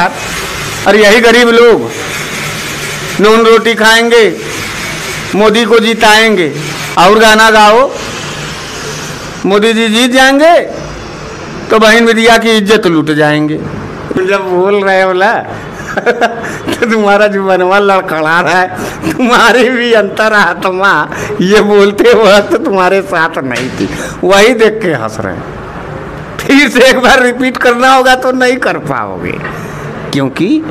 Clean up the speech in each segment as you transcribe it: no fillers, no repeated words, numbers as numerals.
यार। और यही गरीब लोग नून रोटी खाएंगे, मोदी को जिताएंगे। और गाना गाओ, मोदी जी जीत जाएंगे तो बहन बिटिया की इज्जत लूट जाएंगे। जब बोल रहे बोला तो तुम्हारा जो मनवा लड़खड़ा रहा है, तुम्हारी भी अंतरात्मा ये बोलते वक्त तो तुम्हारे साथ नहीं थी, वही देख के हंस रहे हैं। फिर से एक बार रिपीट करना होगा तो नहीं कर पाओगे, क्योंकि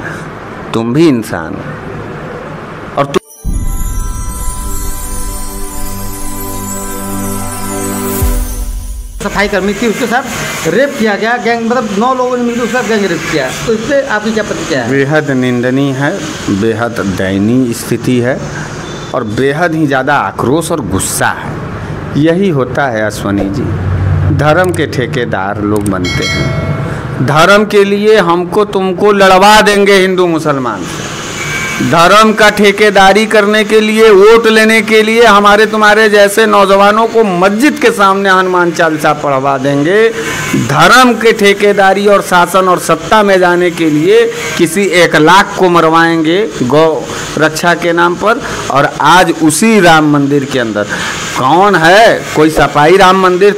तुम भी इंसान हो। और सफाई कर्मी थी, उसके साथ रेप किया गया, गैंग मतलब 9 लोगों ने मिलकर उसका गैंग रेप किया, तो इस पर आपकी क्या प्रतिक्रिया है? बेहद निंदनीय है, बेहद दयनीय स्थिति है और बेहद ही ज़्यादा आक्रोश और गुस्सा है। यही होता है अश्वनी जी, धर्म के ठेकेदार लोग बनते हैं। धर्म के लिए हमको तुमको लड़वा देंगे हिंदू मुसलमान से, धर्म का ठेकेदारी करने के लिए, वोट लेने के लिए हमारे तुम्हारे जैसे नौजवानों को मस्जिद के सामने हनुमान चालीसा पढ़वा देंगे। धर्म के ठेकेदारी और शासन और सत्ता में जाने के लिए किसी 1 लाख को मरवाएंगे गौ रक्षा के नाम पर। और आज उसी राम मंदिर के अंदर कौन है, कोई सफाई राम मंदिर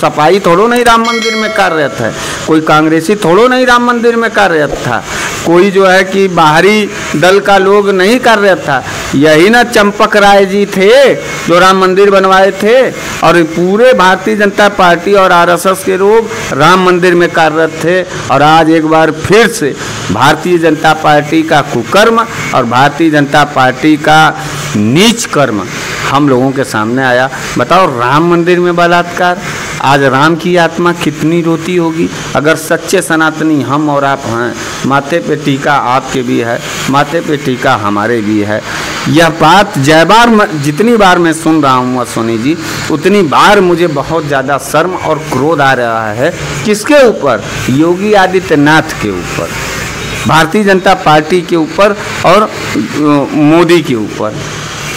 सफाई थोड़ो नहीं राम मंदिर में कार्यरत है, कोई कांग्रेसी थोड़ो नहीं राम मंदिर में कार्यरत था, कोई जो है कि बाहरी दल का लोग नहीं कार्यरत था। यही ना चंपक राय जी थे जो राम मंदिर बनवाए थे, और पूरे भारतीय जनता पार्टी और आरएसएस के लोग राम मंदिर में कार्यरत थे। और आज एक बार फिर से भारतीय जनता पार्टी का कुकर्म और भारतीय जनता पार्टी का नीच कर्म हम लोगों के सामने आया। बताओ, राम मंदिर में बलात्कार, आज राम की आत्मा कितनी रोती होगी। अगर सच्चे सनातनी हम और आप हैं, माथे पे टीका आपके भी है, माथे पे टीका हमारे भी है। यह बात जितनी बार मैं सुन रहा हूँ अश्वनी जी, उतनी बार मुझे बहुत ज़्यादा शर्म और क्रोध आ रहा है। किसके ऊपर? योगी आदित्यनाथ के ऊपर, भारतीय जनता पार्टी के ऊपर और मोदी के ऊपर।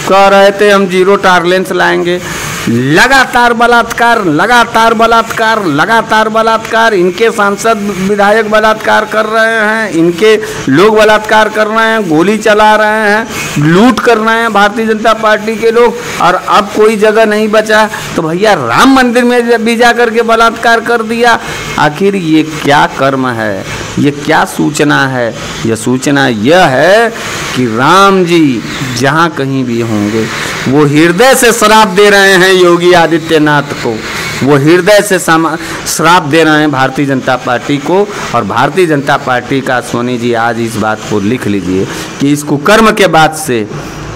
कह रहे थे हम 0 टॉलरेंस लाएंगे, लगातार बलात्कार, लगातार बलात्कार, लगातार बलात्कार। इनके सांसद विधायक बलात्कार कर रहे हैं, इनके लोग बलात्कार कर रहे हैं, गोली चला रहे हैं, लूट कर रहे हैं भारतीय जनता पार्टी के लोग। और अब कोई जगह नहीं बचा तो भैया राम मंदिर में भी जा करके बलात्कार कर दिया। आखिर ये क्या कर्म है, ये क्या सूचना है? यह सूचना यह है कि राम जी जहाँ कहीं भी होंगे वो हृदय से श्राप दे रहे हैं योगी आदित्यनाथ को, वो हृदय से श्राप दे रहे हैं भारतीय जनता पार्टी को। और भारतीय जनता पार्टी का सोनी जी आज इस बात को लिख लीजिए कि इस कुकर्म के बाद से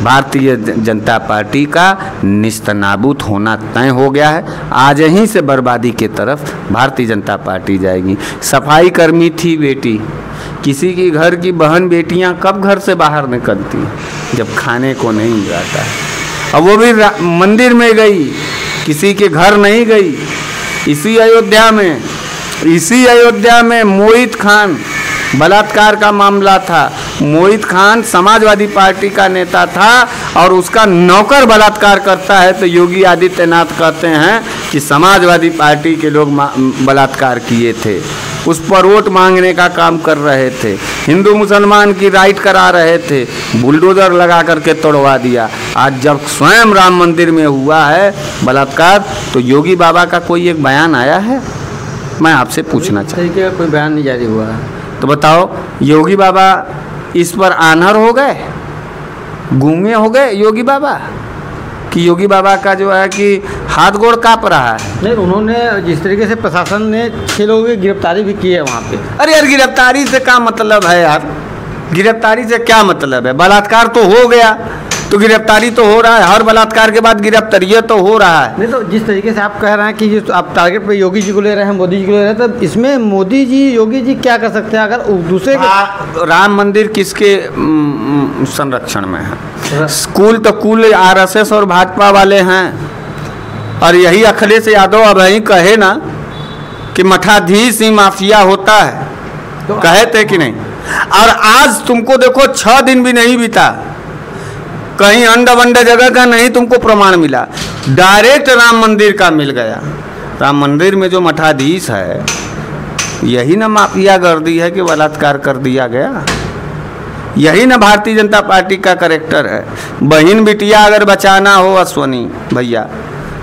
भारतीय जनता पार्टी का निस्तनाबूत होना तय हो गया है। आज ही से बर्बादी के तरफ भारतीय जनता पार्टी जाएगी। सफाई कर्मी थी बेटी, किसी की घर की बहन बेटियां कब घर से बाहर निकलती हैं जब खाने को नहीं जाता है, और वो भी मंदिर में गई, किसी के घर नहीं गई। इसी अयोध्या में मोहित खान बलात्कार का मामला था। मोहित खान समाजवादी पार्टी का नेता था और उसका नौकर बलात्कार करता है तो योगी आदित्यनाथ कहते हैं कि समाजवादी पार्टी के लोग बलात्कार किए थे, उस पर वोट मांगने का काम कर रहे थे, हिंदू मुसलमान की राइट करा रहे थे, बुलडोजर लगा करके तोड़वा दिया। आज जब स्वयं राम मंदिर में हुआ है बलात्कार तो योगी बाबा का कोई एक बयान आया है? मैं आपसे पूछना चाहता हूँ। कोई बयान नहीं जारी हुआ है तो बताओ, योगी बाबा इस पर आन्हर हो गए, गूंगे हो गए योगी बाबा? कि योगी बाबा का जो है कि हाथ गोड़ काँप रहा है? नहीं, उन्होंने जिस तरीके से प्रशासन ने 6 लोगों की गिरफ्तारी भी की है वहाँ पे। अरे यार, गिरफ्तारी से क्या मतलब है यार? गिरफ्तारी से क्या मतलब है? बलात्कार तो हो गया तो गिरफ्तारी तो हो रहा है, हर बलात्कार के बाद गिरफ्तारी तो हो रहा है। नहीं तो जिस तरीके से आप कह रहे हैं कि जो आप टारगेट पे योगी जी को ले रहे हैं, मोदी जी को ले रहे हैं, तो इसमें मोदी जी योगी जी क्या कर सकते हैं अगर दूसरे राम मंदिर किसके संरक्षण में है? स्कूल तो कुल आरएसएस और भाजपा वाले हैं। और यही अखिलेश यादव अब यही कहे ना कि मठाधीश ही माफिया होता है, तो कहे थे कि नहीं? और आज तुमको देखो 6 दिन भी नहीं बीता, कहीं अंडा वंडा जगह का नहीं तुमको प्रमाण मिला, डायरेक्ट राम मंदिर का मिल गया। राम मंदिर में जो मठाधीश है यही ना माफिया गर्दी है कि बलात्कार कर दिया गया। यही ना भारतीय जनता पार्टी का कैरेक्टर है। बहन बिटिया अगर बचाना हो अश्वनी भैया,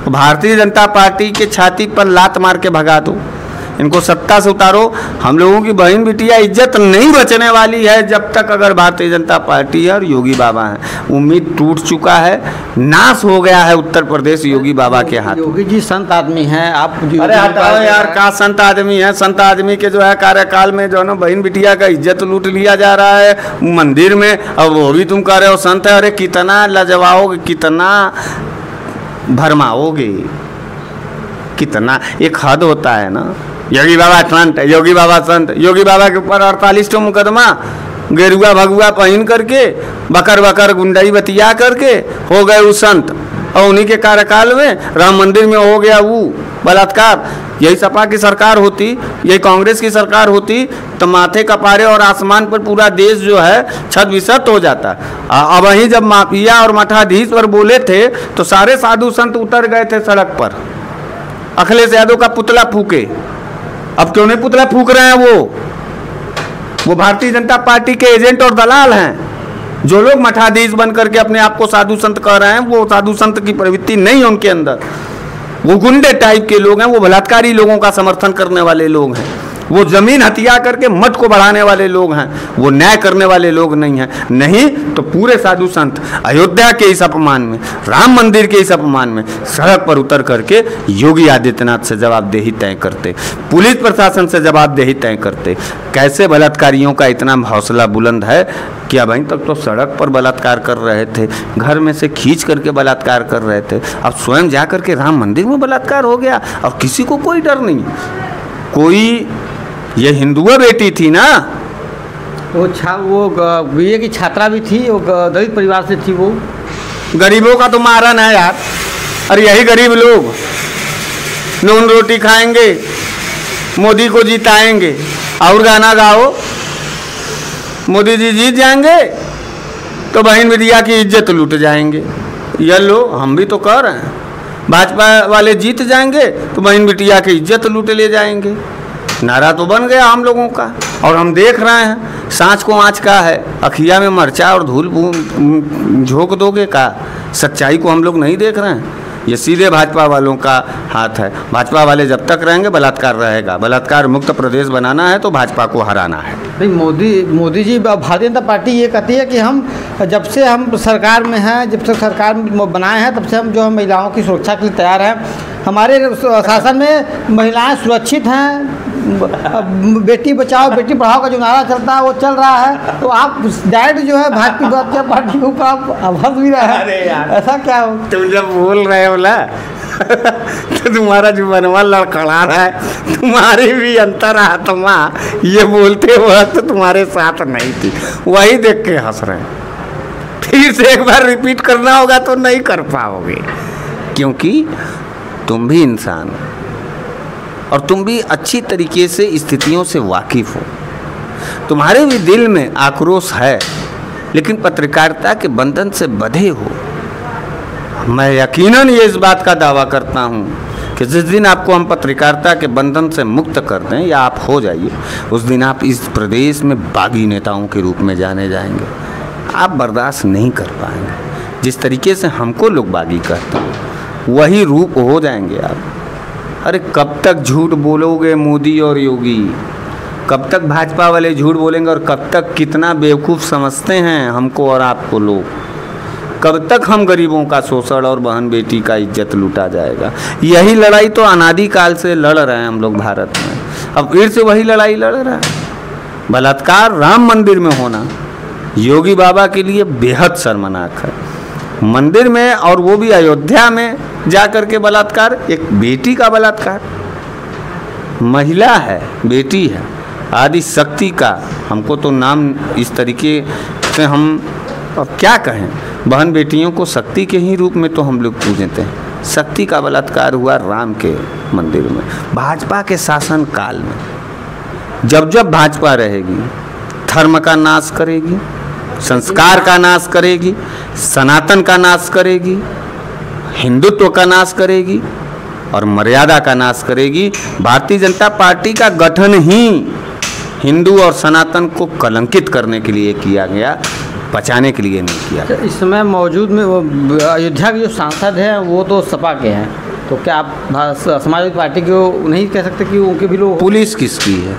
तो भारतीय जनता पार्टी के छाती पर लात मार के भगा दो, इनको सत्ता से उतारो। हम लोगों की बहन बिटिया इज्जत नहीं बचने वाली है जब तक अगर भारतीय जनता पार्टी है और योगी बाबा हैं। उम्मीद टूट चुका है, नाश हो गया है उत्तर प्रदेश योगी बाबा के हाथ। योगी जी संत आदमी हैं, आप अरे हटाओ यार, का संत आदमी है? संत आदमी के जो है कार्यकाल में जो है ना बहन बिटिया का इज्जत लूट लिया जा रहा है मंदिर में, और वो भी तुम कह रहे हो संत है। अरे कितना लजवाओगे, कितना भरमाओगे, कितना, एक हद होता है ना। योगी बाबा संत, योगी बाबा संत, योगी बाबा के ऊपर 48 मुकदमा, गेरुआ भगुआ पहन करके बकर बकर गुंडाई बतिया करके हो गए वो संत। और उन्हीं के कार्यकाल में राम मंदिर में हो गया वो बलात्कार। यही सपा की सरकार होती, यही कांग्रेस की सरकार होती तो माथे कपारे और आसमान पर पूरा देश जो है छत बिछत हो जाता। अब वहीं जब माफिया और मठाधीश पर बोले थे तो सारे साधु संत उतर गए थे सड़क पर, अखिलेश यादव का पुतला फूके। अब क्यों नहीं पुतला फूक रहे हैं? वो भारतीय जनता पार्टी के एजेंट और दलाल हैं। जो लोग मठाधीश बन करके अपने आप को साधु संत कह रहे हैं, वो साधु संत की प्रवृत्ति नहीं है उनके अंदर। वो गुंडे टाइप के लोग हैं, वो बलात्कारी लोगों का समर्थन करने वाले लोग हैं, वो जमीन हथिया करके मत को बढ़ाने वाले लोग हैं, वो न्याय करने वाले लोग नहीं हैं। नहीं तो पूरे साधु संत अयोध्या के इस अपमान में, राम मंदिर के इस अपमान में सड़क पर उतर करके योगी आदित्यनाथ से जवाबदेही तय करते, पुलिस प्रशासन से जवाबदेही तय करते। कैसे बलात्कारियों का इतना हौसला बुलंद है कि अब अभी तक तो सड़क पर बलात्कार कर रहे थे, घर में से खींच करके बलात्कार कर रहे थे, अब स्वयं जा करके राम मंदिर में बलात्कार हो गया और किसी को कोई डर नहीं। कोई, ये हिंदुआ बेटी थी ना, वो बीए की छात्रा भी थी, वो दलित परिवार से थी। वो गरीबों का तो मारन है यार। अरे यही गरीब लोग नून रोटी खाएंगे, मोदी को जिताएंगे। और गाना गाओ, मोदी जी जीत जाएंगे तो बहन बिटिया की इज्जत लूट जाएंगे। ये लो, हम भी तो कह रहे हैं, भाजपा वाले जीत जाएंगे तो बहन बिटिया की इज्जत लूट ले जाएंगे। नारा तो बन गया हम लोगों का, और हम देख रहे हैं सांच को आँच का है, अखिया में मरचा और धूल झोंक दोगे का? सच्चाई को हम लोग नहीं देख रहे हैं। ये सीधे भाजपा वालों का हाथ है। भाजपा वाले जब तक रहेंगे बलात्कार रहेगा। बलात्कार मुक्त प्रदेश बनाना है तो भाजपा को हराना है। भाई मोदी जी, भारतीय जनता पार्टी ये कहती है कि हम जब से हम सरकार में हैं, जब से सरकार बनाए हैं, तब से हम जो है महिलाओं की सुरक्षा के लिए तैयार हैं। हमारे शासन में महिलाएं सुरक्षित हैं, बेटी बचाओ बेटी पढ़ाओ का जो नारा चलता है वो चल रहा है। तो आप डायरेक्ट जो है भारतीय पार्टी के ऊपर आप हंस भी रहे हैं, ऐसा क्या हो? तुम जब बोल रहे हो ना तो तुम्हारा जो मनवा लड़खड़ा रहा है, तुम्हारी भी अंतरात्मा ये बोलते वक्त तुम्हारे साथ नहीं थी, वही देख के हंस रहे हैं। फिर से एक बार रिपीट करना होगा तो नहीं कर पाओगे, क्योंकि तुम भी इंसान हो और तुम भी अच्छी तरीके से स्थितियों से वाकिफ हो। तुम्हारे भी दिल में आक्रोश है, लेकिन पत्रकारिता के बंधन से बंधे हो। मैं यकीनन ये इस बात का दावा करता हूँ कि जिस दिन आपको हम पत्रकारिता के बंधन से मुक्त कर दें या आप हो जाइए, उस दिन आप इस प्रदेश में बागी नेताओं के रूप में जाने जाएंगे। आप बर्दाश्त नहीं कर पाएंगे। जिस तरीके से हमको लोग बागी कहते हैं वही रूप हो जाएंगे आप। अरे कब तक झूठ बोलोगे मोदी और योगी? कब तक भाजपा वाले झूठ बोलेंगे? और कब तक कितना बेवकूफ़ समझते हैं हमको और आपको लोग? कब तक हम गरीबों का शोषण और बहन बेटी का इज्जत लूटा जाएगा? यही लड़ाई तो अनादि काल से लड़ रहे हैं हम लोग भारत में। अब फिर से वही लड़ाई लड़ रहे हैं। बलात्कार राम मंदिर में होना योगी बाबा के लिए बेहद शर्मनाक है। मंदिर में, और वो भी अयोध्या में जा कर के बलात्कार, एक बेटी का बलात्कार। महिला है, बेटी है, आदि शक्ति का, हमको तो नाम इस तरीके से हम अब क्या कहें, बहन बेटियों को शक्ति के ही रूप में तो हम लोग पूजते हैं। शक्ति का बलात्कार हुआ राम के मंदिर में, भाजपा के शासन काल में। जब जब भाजपा रहेगी, धर्म का नाश करेगी, संस्कार का नाश करेगी, सनातन का नाश करेगी, हिंदुत्व का नाश करेगी। और मर्यादा का नाश करेगी। भारतीय जनता पार्टी का गठन ही हिंदू और सनातन को कलंकित करने के लिए किया गया, बचाने के लिए नहीं किया गया। इस समय मौजूद में वो अयोध्या के जो सांसद हैं वो तो सपा के हैं, तो क्या आप समाजवादी पार्टी को नहीं कह सकते कि उनके भी लोग? पुलिस किसकी है?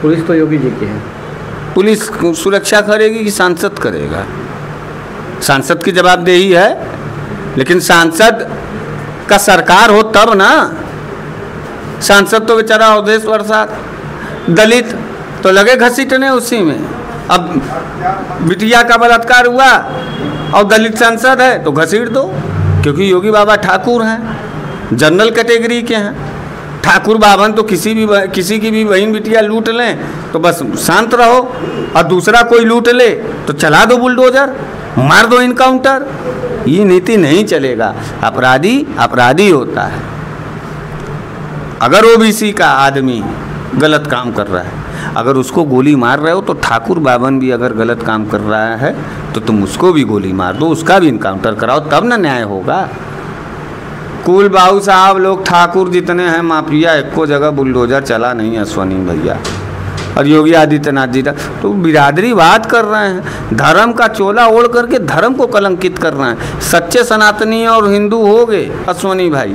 पुलिस तो योगी जी की है। पुलिस सुरक्षा करेगी कि सांसद करेगा? सांसद की जवाबदेही है, लेकिन सांसद का सरकार हो तब ना। सांसद तो बेचारा अवधेश प्रसाद दलित तो लगे घसीटने उसी में। अब बिटिया का बलात्कार हुआ और दलित सांसद है तो घसीट दो, क्योंकि योगी बाबा ठाकुर हैं, जनरल कैटेगरी के हैं। ठाकुर बावन तो किसी की भी बहन बिटिया लूट लें तो बस शांत रहो, और दूसरा कोई लूट ले तो चला दो बुलडोजर, मार दो इनकाउंटर। ये नीति नहीं चलेगा। अपराधी अपराधी होता है। अगर ओबीसी का आदमी गलत काम कर रहा है, अगर उसको गोली मार रहे हो, तो ठाकुर बावन भी अगर गलत काम कर रहा है तो तुम उसको भी गोली मार दो, उसका भी इनकाउंटर कराओ, तब ना न्याय होगा। कुल बाबू साहब लोग ठाकुर जितने हैं माफिया, एक को जगह बुलडोजर चला नहीं अश्वनी भैया। और योगी आदित्यनाथ जी तो बिरादरीवाद कर रहे हैं, धर्म का चोला ओढ़ करके धर्म को कलंकित कर रहे हैं। सच्चे सनातनी और हिंदू हो गए अश्वनी भाई,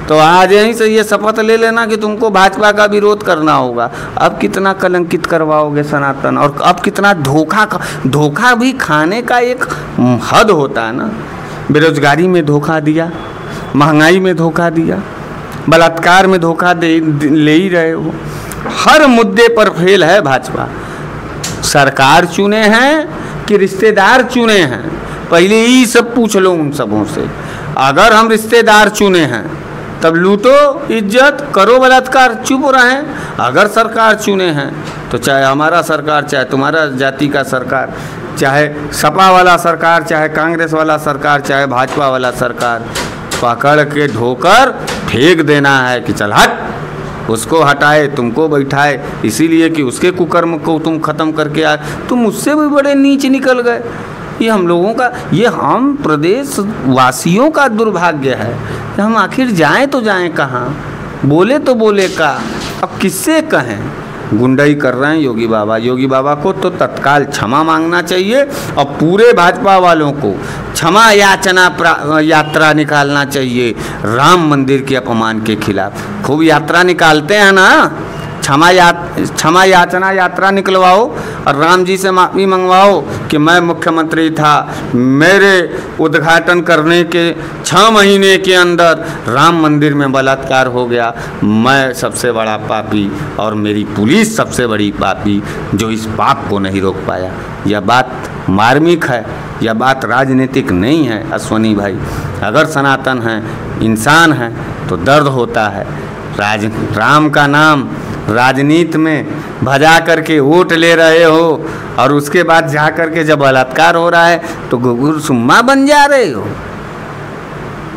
तो आज यहीं से ये शपथ ले लेना कि तुमको भाजपा का विरोध करना होगा। अब कितना कलंकित करवाओगे सनातन, और अब कितना धोखा भी खाने का एक हद होता है ना। बेरोजगारी में धोखा दिया, महंगाई में धोखा दिया, बलात्कार में धोखा ले ही रहे हो। हर मुद्दे पर फेल है भाजपा। सरकार चुने हैं कि रिश्तेदार चुने हैं, पहले ही सब पूछ लो उन सबों से। अगर हम रिश्तेदार चुने हैं तब लूटो इज्जत, करो बलात्कार, चुप रहें। अगर सरकार चुने हैं तो चाहे हमारा सरकार, चाहे तुम्हारा जाति का सरकार, चाहे सपा वाला सरकार, चाहे कांग्रेस वाला सरकार, चाहे भाजपा वाला सरकार, पकड़ के ढोकर फेंक देना है कि चल हट, उसको हटाए तुमको बैठाए, इसीलिए कि उसके कुकर्म को तुम खत्म करके आए। तुम उससे भी बड़े नीच निकल गए। ये हम लोगों का, ये हम प्रदेश वासियों का दुर्भाग्य है कि हम आखिर जाएं तो जाएं कहाँ, बोले तो बोले का, अब किससे कहें। गुंडाई कर रहे हैं योगी बाबा। योगी बाबा को तो तत्काल क्षमा मांगना चाहिए और पूरे भाजपा वालों को क्षमा यात्रा निकालना चाहिए राम मंदिर के अपमान के खिलाफ। खूब यात्रा निकालते हैं ना, क्षमा याचना यात्रा निकलवाओ और राम जी से माफ़ी मंगवाओ कि मैं मुख्यमंत्री था, मेरे उद्घाटन करने के 6 महीने के अंदर राम मंदिर में बलात्कार हो गया, मैं सबसे बड़ा पापी और मेरी पुलिस सबसे बड़ी पापी जो इस पाप को नहीं रोक पाया। यह बात मार्मिक है, यह बात राजनीतिक नहीं है अश्वनी भाई। अगर सनातन हैं, इंसान हैं तो दर्द होता है। राम का नाम राजनीति में भजा करके वोट ले रहे हो और उसके बाद जा करके जब बलात्कार हो रहा है तो गुरसुम्मा बन जा रहे हो।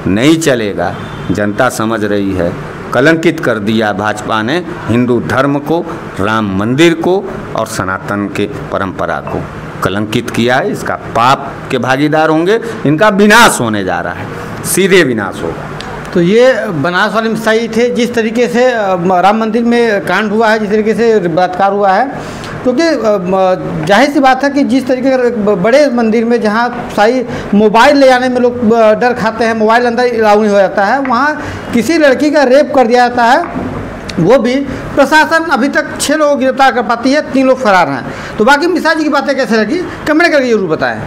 नहीं चलेगा। जनता समझ रही है। कलंकित कर दिया भाजपा ने हिंदू धर्म को, राम मंदिर को और सनातन के परंपरा को कलंकित किया है। इसका पाप के भागीदार होंगे। इनका विनाश होने जा रहा है, सीधे विनाश होगा। तो ये बनास वाले मिसाई थे। जिस तरीके से राम मंदिर में कांड हुआ है, जिस तरीके से बलात्कार हुआ है, क्योंकि जाहिर सी बात है कि जिस तरीके का बड़े मंदिर में जहाँ साई मोबाइल ले जाने में लोग डर खाते हैं, मोबाइल अंदर अलाउ नहीं हो जाता है, वहाँ किसी लड़की का रेप कर दिया जाता है, वो भी प्रशासन अभी तक 6 लोग गिरफ्तार कर पाती है, 3 लोग फरार हैं। तो बाकी मिसाजी की बातें कैसे लगी कमेंट करके जरूर बताएं।